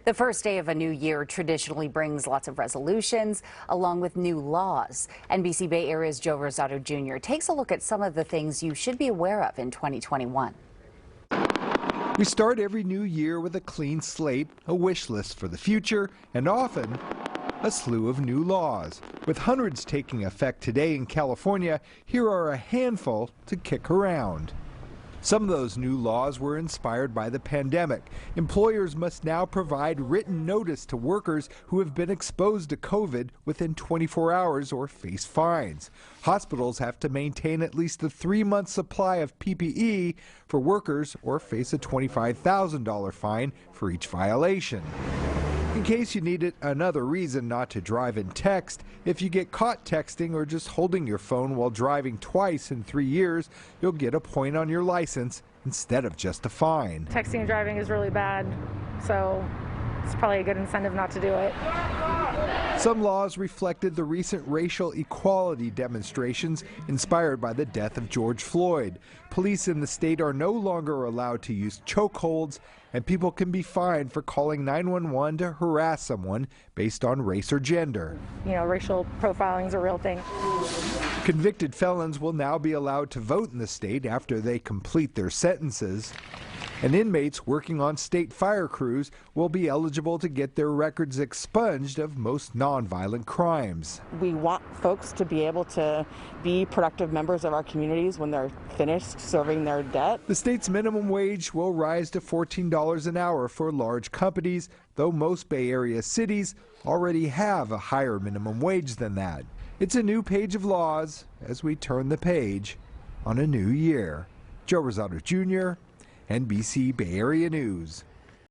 The first day of a new year traditionally brings lots of resolutions along with new laws. NBC Bay Area's Rosato Jr. takes a look at some of the things you should be aware of in 2021. We start every new year with a clean slate, a wish list for the future, and often a slew of new laws. With hundreds taking effect today in California, here are a handful to kick around. Some of those new laws were inspired by the pandemic. Employers must now provide written notice to workers who have been exposed to COVID within 24 hours or face fines. Hospitals have to maintain at least a 3-month supply of PPE for workers or face a $25,000 fine for each violation. In case you needed another reason not to drive and text, if you get caught texting or just holding your phone while driving twice in 3 years, you'll get a point on your license instead of just a fine. Texting and driving is really bad, so it's probably a good incentive not to do it. Some laws reflected the recent racial equality demonstrations inspired by the death of George Floyd. Police in the state are no longer allowed to use chokeholds, and people can be fined for calling 911 to harass someone based on race or gender. You know, racial profiling is a real thing. Convicted felons will now be allowed to vote in the state after they complete their sentences. And inmates working on state fire crews will be eligible to get their records expunged of most nonviolent crimes. We want folks to be able to be productive members of our communities when they're finished serving their debt. The state's minimum wage will rise to $14 an hour for large companies, though most Bay Area cities already have a higher minimum wage than that. It's a new page of laws as we turn the page on a new year. Rosato Jr., NBC Bay Area News.